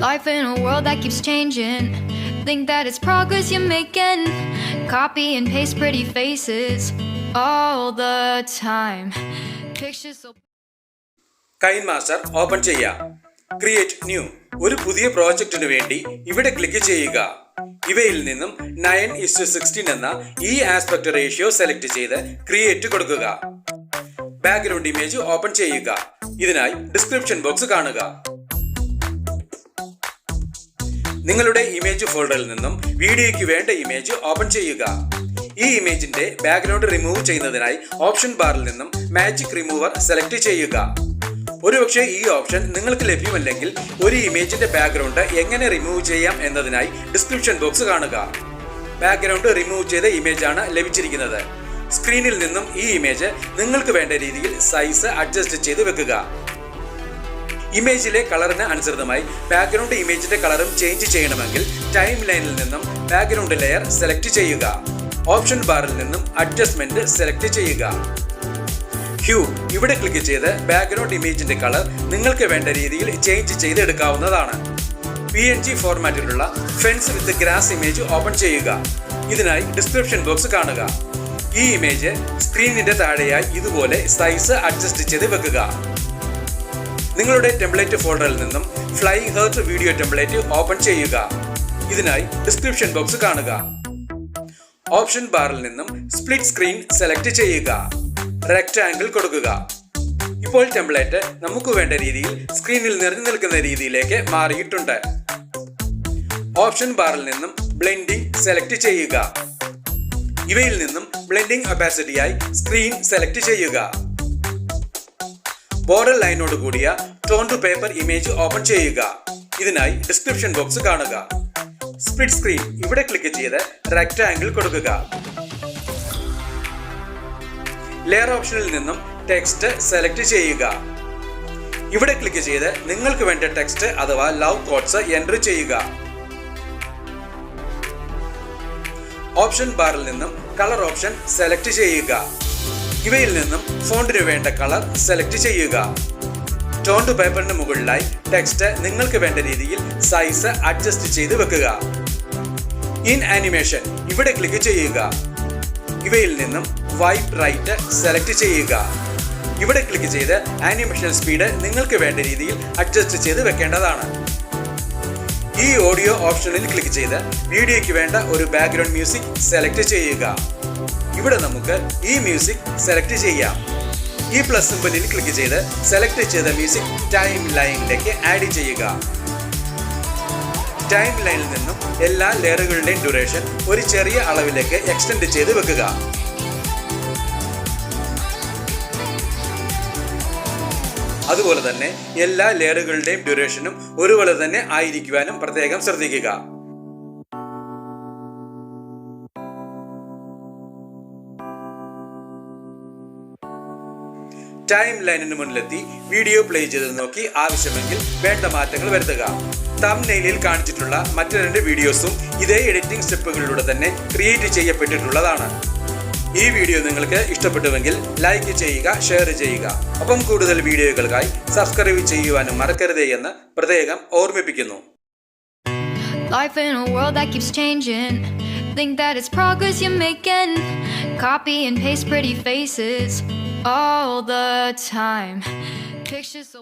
Life in a world that keeps changing. Think that it's progress you're making. Copy and paste pretty faces all the time. Pictures so. KineMaster open ചെയ്യാം. Create new. ഒരു പുതിയ പ്രോജക്റ്റിനു വേണ്ടി ഇവിടെ click ചെയ്യുക. ഇവയിൽ നിന്നും 9:16 എന്ന ഈ ആസ്പെക്ട് റേഷ്യോ സെലക്ട് ചെയ്ത് ക്രിയേറ്റ് കൊടുക്കുക. ബാക്ക്ഗ്രൗണ്ട് ഇമേജ് ഓപ്പൺ ചെയ്യുക. ഇതിനായി ഡിസ്ക്രിപ്ഷൻ ബോക്സ് കാണുക. നിങ്ങളുടെ ഇമേജ് ഫോൾഡറിൽ നിന്നും വീഡിയോയ്ക്ക് വേണ്ട ഇമേജ് ഓപ്പൺ ചെയ്യുക. ഈ ഇമേജിന്റെ ബാക്ക്ഗ്രൗണ്ട് റിമൂവ് ചെയ്യുന്നതിനായി ഓപ്ഷൻ ബാറിൽ നിന്നും മാജിക് റിമൂവർ സെലക്ട് ചെയ്യുക. ഒരുപക്ഷെ ഈ ഓപ്ഷൻ നിങ്ങൾക്ക് ലഭ്യമല്ലെങ്കിൽ ഒരു ഇമേജിന്റെ ബാക്ക്ഗ്രൗണ്ട് എങ്ങനെ റിമൂവ് ചെയ്യാം എന്നതിനായി ഡിസ്ക്രിപ്ഷൻ ബോക്സ് കാണുക. ബാക്ക്ഗ്രൗണ്ട് റിമൂവ് ചെയ്ത ഇമേജാണ് ലഭിച്ചിരിക്കുന്നത്. സ്ക്രീനിൽ നിന്നും ഈ ഇമേജ് നിങ്ങൾക്ക് വേണ്ട രീതിയിൽ സൈസ് അഡ്ജസ്റ്റ് ചെയ്ത് വെക്കുക. ഇമേജിലെ കളറിന് അനുസൃതമായി ബാക്ക്ഗ്രൗണ്ട് ഇമേജിന്റെ കളറും ചേഞ്ച് ചെയ്യണമെങ്കിൽ ടൈം ലൈനിൽ നിന്നും ബാക്ക്ഗ്രൗണ്ട് ലെയർ സെലക്ട് ചെയ്യുക. ഓപ്ഷൻ ബാറിൽ നിന്നും അഡ്ജസ്റ്റ്മെന്റ് സെലക്ട് ചെയ്യുക. ഹ്യൂ ഇവിടെ ക്ലിക്ക് ചെയ്ത് ബാക്ക്ഗ്രൗണ്ട് ഇമേജിന്റെ കളർ നിങ്ങൾക്ക് വേണ്ട രീതിയിൽ ചേഞ്ച് ചെയ്ത് എടുക്കാവുന്നതാണ്. PNG ഫോർമാറ്റിലുള്ള ഫെൻസ് വിത്ത് ഗ്രാസ് ഇമേജ് ഓപ്പൺ ചെയ്യുക. ഇതിനായി ഡിസ്ക്രിപ്ഷൻ ബോക്സ് കാണുക. ഈ ഇമേജ് സ്ക്രീനിന്റെ താഴെയായി ഇതുപോലെ സൈസ് അഡ്ജസ്റ്റ് ചെയ്ത് വെക്കുക. നിങ്ങളുടെ ടെംപ്ലേറ്റ് ഫോൾഡറിൽ നിന്നും flying heart video template open ചെയ്യുക. ഇതിനായി ഡിസ്ക്രിപ്ഷൻ ബോക്സ് കാണുക. ഓപ്ഷൻ ബാറിൽ നിന്നും സ്പ്ലിറ്റ് സ്ക്രീൻ സെലക്ട് ചെയ്യുക. റെക്ടാങ്കിൾ കൊടുക്കുക. ഇപ്പോൾ ടെംപ്ലേറ്റ് നമുക്ക് വേണ്ട രീതിയിൽ സ്ക്രീനിൽ നിറഞ്ഞു നിൽക്കുന്ന രീതിയിലേക്ക് മാറിയിട്ടുണ്ട്. ഓപ്ഷൻ ബാറിൽ നിന്നും ബ്ലെൻഡിംഗ് സെലക്ട് ചെയ്യുക. ഇവയിൽ നിന്നും ബ്ലെൻഡിംഗ് ഒപ്പാസിറ്റിയായി സ്ക്രീൻ സെലക്ട് ചെയ്യുക. ബോർഡർ ലൈനോട് കൂടിയ tone to paper image open ചെയ്യുക. ഇതിനായി ഡിസ്ക്രിപ്ഷൻ ബോക്സ് കാണുക. സ്പ്ലിറ്റ് സ്ക്രീൻ ഇവിടെ ക്ലിക്ക് ചെയ്ത് റെക്ടാങ്കിൾ കൊടുക്കുക. ലെയർ ഓപ്ഷനിൽ നിന്നും ടെക്സ്റ്റ് സെലക്ട് ചെയ്യുക. ഇവിടെ ക്ലിക്ക് ചെയ്ത് നിങ്ങൾക്ക് വേണ്ട ടെക്സ്റ്റ് അഥവാ ലവ് കോട്ട്സ് എൻ്റർ ചെയ്യുക. ഓപ്ഷൻ ബാറിൽ നിന്നും കളർ ഓപ്ഷൻ സെലക്ട് ചെയ്യുക. ഇവയിൽ നിന്നും ഫോണ്ടിന് വേണ്ട കളർ സെലക്ട് ചെയ്യുക. ടോൺ ടു പേപ്പറിന് മുകളിലായി ടെക്സ്റ്റ് നിങ്ങൾക്ക് വേണ്ട രീതിയിൽ സൈസ് അഡ്ജസ്റ്റ് ചെയ്ത് വെക്കുക. ഇൻ ആനിമേഷൻ ഇവിടെ ക്ലിക്ക് ചെയ്യുക. ഇവയിൽ നിന്നും വൈപ്പ് റൈറ്റ് സെലക്ട് ചെയ്യുക. ഇവിടെ ക്ലിക്ക് ചെയ്ത് ആനിമേഷൻ സ്പീഡ് നിങ്ങൾക്ക് വേണ്ട രീതിയിൽ അഡ്ജസ്റ്റ് ചെയ്ത് വെക്കേണ്ടതാണ്. ഈ ഓഡിയോ ഓപ്ഷനിൽ ക്ലിക്ക് ചെയ്ത് വീഡിയോയ്ക്ക് വേണ്ട ഒരു ബാക്ക്ഗ്രൗണ്ട് മ്യൂസിക് സെലക്ട് ചെയ്യുക. ഇവിടെ നമുക്ക് ഈ മ്യൂസിക് സെലക്ട് ചെയ്യാം. ഈ പ്ലസ് സിംബലിൽ ക്ലിക്ക് ചെയ്ത് സെലക്ട് ചെയ്ത മ്യൂസിക് ടൈം ലൈനിലേക്ക് ആഡ് ചെയ്യുക. ടൈം ലൈനിൽ നിന്നും എല്ലാ ലെയറുകളുടെയും ഡ്യൂറേഷൻ ഒരു ചെറിയ അളവിലേക്ക് എക്സ്റ്റെൻഡ് ചെയ്ത് വെക്കുക. അതുപോലെ തന്നെ എല്ലാ ലെയറുകളുടെയും ഡ്യൂറേഷനും ഒരുപോലെ തന്നെ ആയിരിക്കുവാനും പ്രത്യേകം ശ്രദ്ധിക്കുക. ടൈം ലൈനിന് മുന്നിലെത്തി വീഡിയോ പ്ലേ ചെയ്ത് നോക്കി ആവശ്യമെങ്കിൽ വേണ്ട മാറ്റങ്ങൾ വരുത്തുക. തംബ്നെയിലിൽ കാണിച്ചിട്ടുള്ള മറ്റ് 2 വീഡിയോസും ഇതേ എഡിറ്റിംഗ് സ്റ്റെപ്പുകളിലൂടെ തന്നെ ക്രിയേറ്റ് ചെയ്യപ്പെട്ടിട്ടുള്ളതാണ്. ഈ വീഡിയോ നിങ്ങൾക്ക് ഇഷ്ടപ്പെട്ടുവെങ്കിൽ ലൈക്ക് ചെയ്യുക, ഷെയർ ചെയ്യുക. ഒപ്പം കൂടുതൽ വീഡിയോകൾക്കായി സബ്സ്ക്രൈബ് ചെയ്യുവാനും മറക്കരുതേ എന്ന് പ്രത്യേകം ഓർമ്മിപ്പിക്കുന്നു. Life in a world that keeps changing. Think that it's progress you're making. Copy and paste pretty faces all the time. Pictures so